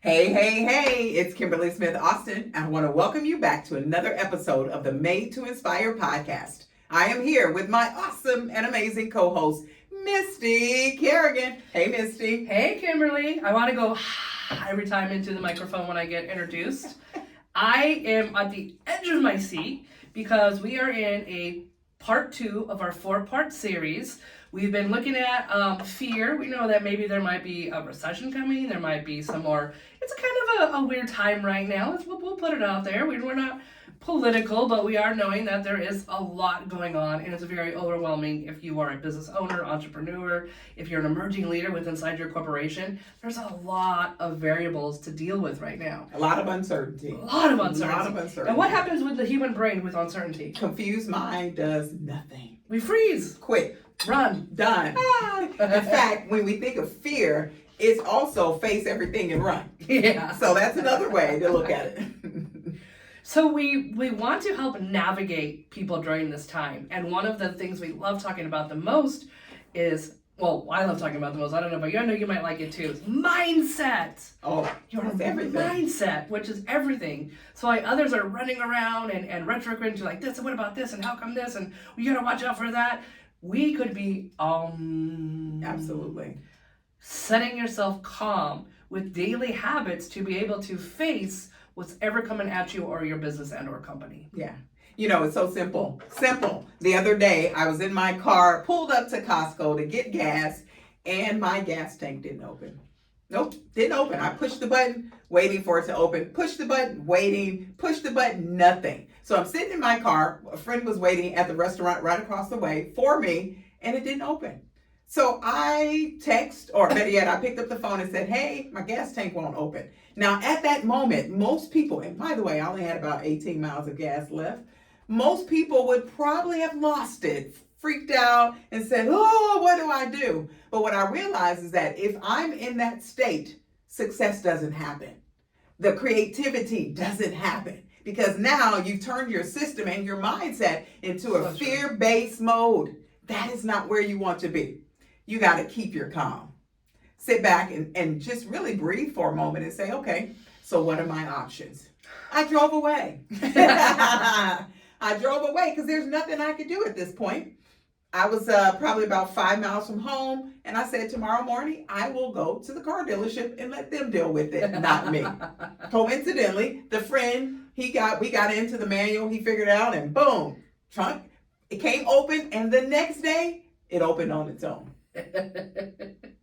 Hey, it's Kimberly Smith Austin. I want to welcome you back to another episode of the Made to Inspire podcast. I am here with my awesome and amazing co-host, Misty Kerrigan. Hey, Misty. Hey, Kimberly. I want to go every time into the microphone when I get introduced. I am at the edge of my seat because we are in a part 2 of our 4-part series. We've been looking at fear. We know that maybe there might be a recession coming. There might be some more. It's a kind of a weird time right now. We'll put it out there. We're not political, but we are knowing that there is a lot going on, and it's very overwhelming if you are a business owner, entrepreneur, if you're an emerging leader with inside your corporation. There's a lot of variables to deal with right now. A lot of uncertainty. And what happens with the human brain with uncertainty? Confused mind does nothing. We freeze. Quit. Run. Done. In fact, when we think of fear, it's also face everything and run. Yeah. So that's another way to look at it. So we want to help navigate people during this time. And one of the things we love talking about the most is, well, I love talking about the most, I don't know, but I know you might like it too, is mindset. Oh, your everything. Mindset, which is everything. So like others are running around and retrograde to like this, and what about this, and how come this, and we gotta watch out for that. We could be absolutely setting yourself calm with daily habits to be able to face what's ever coming at you or your business and or company. Yeah. You know, it's so simple. The other day, I was in my car, pulled up to Costco to get gas, and my gas tank didn't open. Nope, didn't open. I pushed the button, waiting for it to open. Push the button, waiting. Push the button, nothing. So I'm sitting in my car. A friend was waiting at the restaurant right across the way for me, and it didn't open. So I or better yet, I picked up the phone and said, hey, my gas tank won't open. Now, at that moment, most people, and by the way, I only had about 18 miles of gas left. Most people would probably have lost it, freaked out, and said, oh, what do I do? But what I realized is that if I'm in that state, success doesn't happen. The creativity doesn't happen. Because now you've turned your system and your mindset into a fear-based mode. That is not where you want to be. You got to keep your calm. Sit back and just really breathe for a moment and say, okay, so what are my options? I drove away. I drove away because there's nothing I could do at this point. I was probably about 5 miles from home, and I said tomorrow morning, I will go to the car dealership and let them deal with it, not me. Coincidentally, the friend, we got into the manual, he figured it out, and boom, trunk, it came open, and the next day, it opened on its own.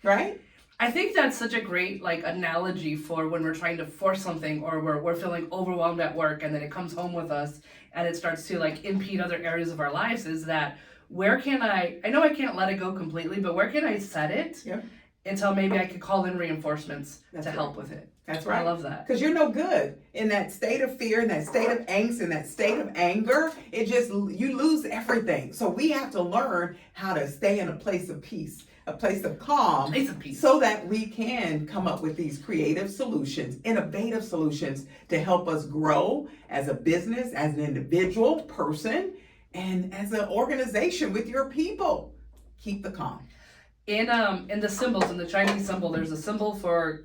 Right? I think that's such a great analogy for when we're trying to force something or we're feeling overwhelmed at work and then it comes home with us and it starts to impede other areas of our lives, is that where can I know I can't let it go completely, but where can I set it until maybe I could call in reinforcements to help with it. That's right. I love that. Because you're no good in that state of fear, in that state of angst, in that state of anger. You lose everything. So we have to learn how to stay in a place of peace, a place of calm, so that we can come up with these creative solutions, innovative solutions to help us grow as a business, as an individual person, and as an organization with your people. Keep the calm. In the symbols, in the Chinese symbol, there's a symbol for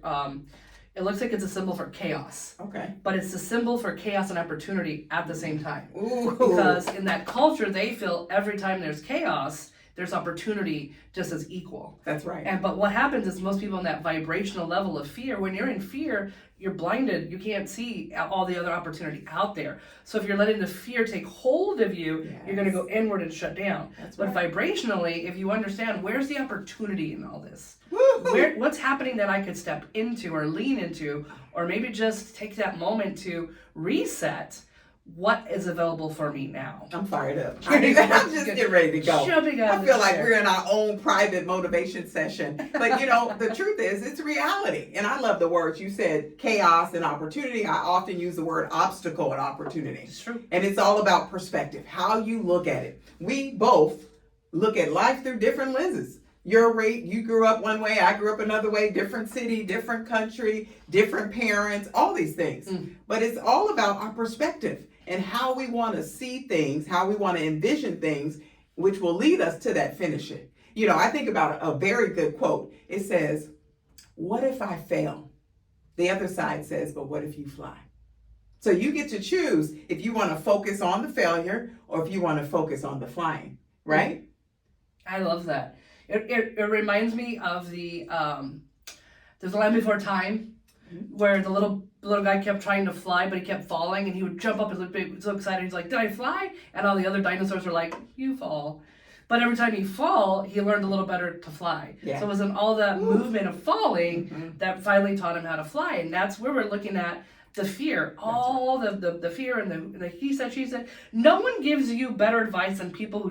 it looks like it's a symbol for chaos. Okay. But it's a symbol for chaos and opportunity at the same time. Ooh. Because in that culture, they feel every time there's chaos, there's opportunity just as equal. That's right. But what happens is most people in that vibrational level of fear, when you're in fear, you're blinded. You can't see all the other opportunity out there. So if you're letting the fear take hold of you, you're going to go inward and shut down. But vibrationally, if you understand where's the opportunity in all this, what's happening that I could step into or lean into, or maybe just take that moment to reset, what is available for me now? I'm fired up. I'm just getting ready to go. I feel like we're in our own private motivation session. But the truth is, it's reality. And I love the words you said, chaos and opportunity. I often use the word obstacle and opportunity. It's true. And it's all about perspective, how you look at it. We both look at life through different lenses. You grew up one way, I grew up another way, different city, different country, different parents, all these things. But it's all about our perspective and how we want to see things, how we want to envision things, which will lead us to that finishing. I think about a very good quote. It says, what if I fail? The other side says, but what if you fly? So you get to choose if you want to focus on the failure or if you want to focus on the flying, right? I love that. It reminds me of the there's a Land Before Time, where the little guy kept trying to fly, but he kept falling, and he would jump up and look big, so excited. He's like, "Did I fly?" And all the other dinosaurs were like, "You fall." But every time he fall, he learned a little better to fly. Yeah. So it wasn't all that movement of falling that finally taught him how to fly. And that's where we're looking at the fear, all the fear and the he said, she said. No one gives you better advice than people who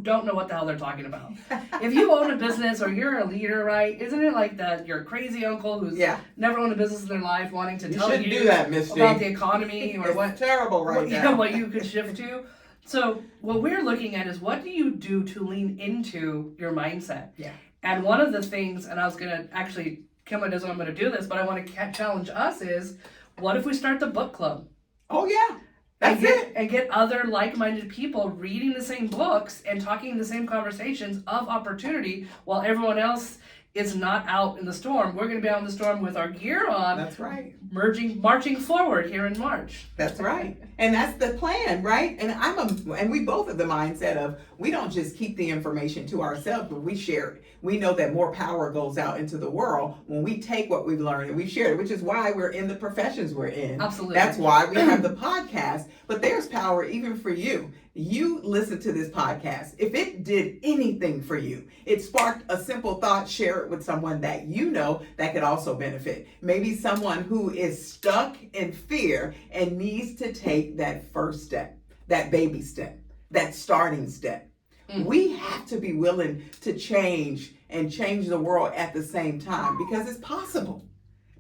don't know what the hell they're talking about. If you own a business or you're a leader, right? Isn't it like that your crazy uncle who's never owned a business in their life wanting to tell you do that, Miss about the economy or what terrible right now. What you could shift to. So what we're looking at is, what do you do to lean into your mindset? Yeah. And one of the things, and I was gonna actually, Kimberly doesn't want me to do this, but I want to challenge us is, what if we start the book club? Oh yeah. That's it. And get other like-minded people reading the same books and talking the same conversations of opportunity while everyone else is not out in the storm. We're going to be out in the storm with our gear on. That's right. Marching forward here in March. That's right. And that's the plan, right? And we both have the mindset of, we don't just keep the information to ourselves, but we share it. We know that more power goes out into the world when we take what we've learned and we share it, which is why we're in the professions we're in. Absolutely. That's why we have the podcast. But there's power even for you. You listen to this podcast. If it did anything for you, it sparked a simple thought, share it with someone that you know that could also benefit. Maybe someone who is stuck in fear and needs to take that first step, that baby step, that starting step. We have to be willing to change and change the world at the same time, because it's possible,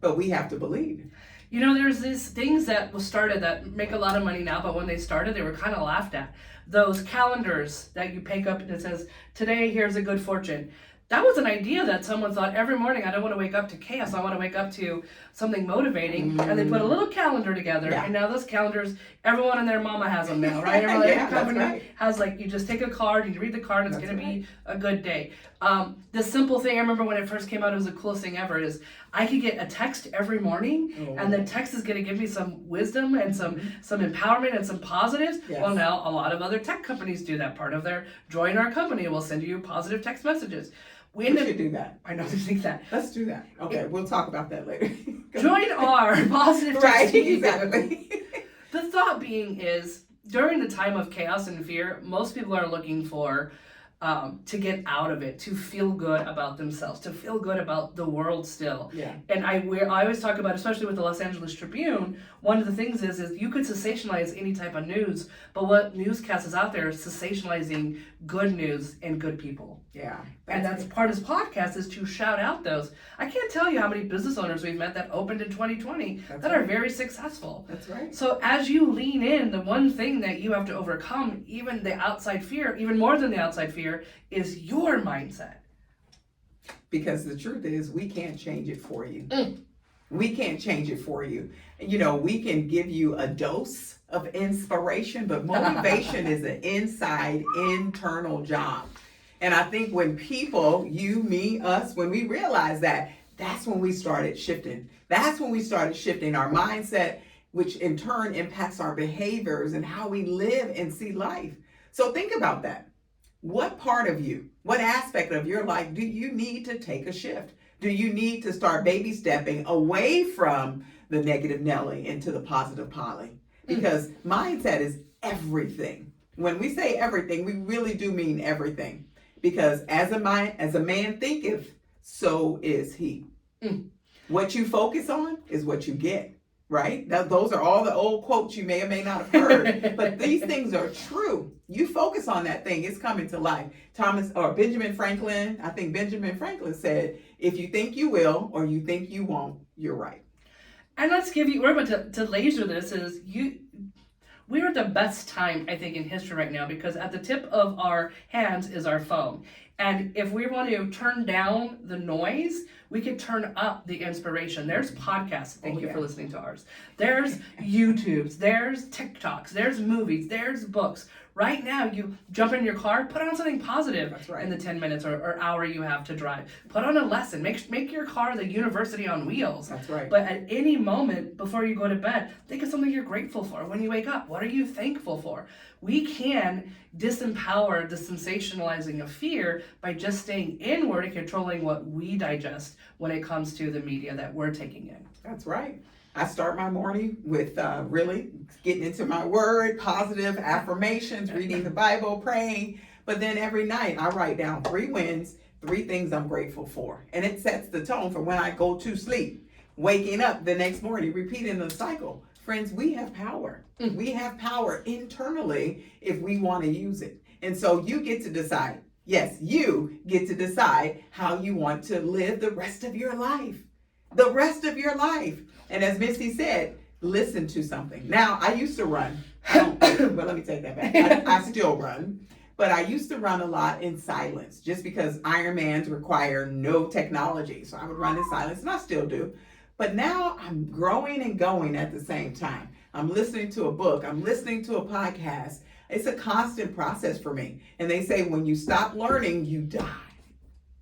but we have to believe. You know, there's these things that was started that make a lot of money now, but when they started, they were kind of laughed at. Those calendars that you pick up and it says, today, here's a good fortune. That was an idea that someone thought, every morning, I don't want to wake up to chaos. I want to wake up to something motivating. And they put a little calendar together. And now those calendars, everyone and their mama has them now, right? Every company has, like, you just take a card, you read the card, and it's going to be a good day. The simple thing, I remember when it first came out, it was the coolest thing ever, is I could get a text every morning, and the text is going to give me some wisdom and some empowerment and some positives. Yes. Well, now a lot of other tech companies do that. Part of their join our company will send you positive text messages. We should do that. I know, they think that. Let's do that. Okay, we'll talk about that later. Join our positive text. Right, exactly. The thought being is, during the time of chaos and fear, most people are looking for to get out of it, to feel good about themselves, to feel good about the world still. Yeah. And I always talk about, especially with the Los Angeles Tribune, one of the things is you could sensationalize any type of news, but what newscast is out there is sensationalizing good news and good people. Yeah. And that's part of this podcast, is to shout out those. I can't tell you how many business owners we've met that opened in 2020 that are very successful. That's right. So as you lean in, the one thing that you have to overcome, even the outside fear, even more than the outside fear, is your mindset. Because the truth is, we can't change it for you. We can't change it for you. You know, we can give you a dose of inspiration, but motivation is an internal job. And I think when people, you, me, us, when we realize that, that's when we started shifting. That's when we started shifting our mindset, which in turn impacts our behaviors and how we live and see life. So think about that. What part of you, what aspect of your life do you need to take a shift? Do you need to start baby stepping away from the negative Nelly into the positive Polly? Because mindset is everything. When we say everything, we really do mean everything. Because as a man thinketh, so is he. What you focus on is what you get, right? Those are all the old quotes you may or may not have heard. But these things are true. You focus on that thing, it's coming to life. Benjamin Franklin, I think Benjamin Franklin said, if you think you will or you think you won't, you're right. And let's give you, we're about to laser this, we're at the best time, I think, in history right now, because at the tip of our hands is our phone. And if we want to turn down the noise, We could turn up the inspiration. There's podcasts. Thank you yeah. for listening to ours. There's YouTubes. There's TikToks. There's movies. There's books. Right now, you jump in your car, put on something positive. That's right. In the 10 minutes or hour you have to drive. Put on a lesson. Make your car the university on wheels. That's right. But at any moment before you go to bed, think of something you're grateful for. When you wake up, what are you thankful for? We can disempower the sensationalizing of fear by just staying inward and controlling what we digest when it comes to the media that we're taking in. That's right. I start my morning with really getting into my word, positive affirmations, reading the Bible, praying. But then every night I write down 3 wins, 3 things I'm grateful for. And it sets the tone for when I go to sleep, waking up the next morning, repeating the cycle. Friends, we have power. We have power internally if we want to use it. And so you get to decide. Yes, you get to decide how you want to live the rest of your life. The rest of your life. And as Misty said, listen to something. Now, I used to run. Well, let me take that back. I still run. But I used to run a lot in silence just because Ironmans require no technology. So I would run in silence, and I still do. But now I'm growing and going at the same time. I'm listening to a book. I'm listening to a podcast. It's a constant process for me. And they say when you stop learning, you die.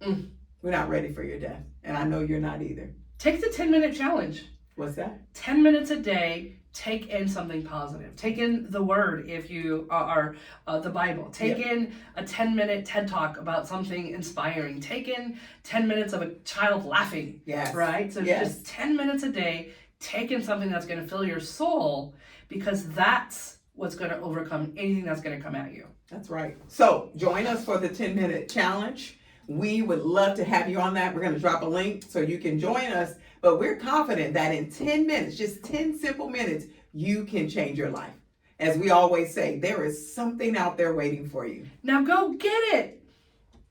We're not ready for your death. And I know you're not either. Take the 10-minute challenge. What's that? 10 minutes a day, take in something positive. Take in the word if you are the Bible. Take in a 10-minute TED Talk about something inspiring. Take in 10 minutes of a child laughing. Yes. Right? So just 10 minutes a day, take in something that's going to fill your soul, because that's what's going to overcome anything that's going to come at you. That's right. So join us for the 10-minute challenge. We would love to have you on that. We're going to drop a link so you can join us. But we're confident that in 10 minutes, just 10 simple minutes, you can change your life. As we always say, there is something out there waiting for you. Now go get it.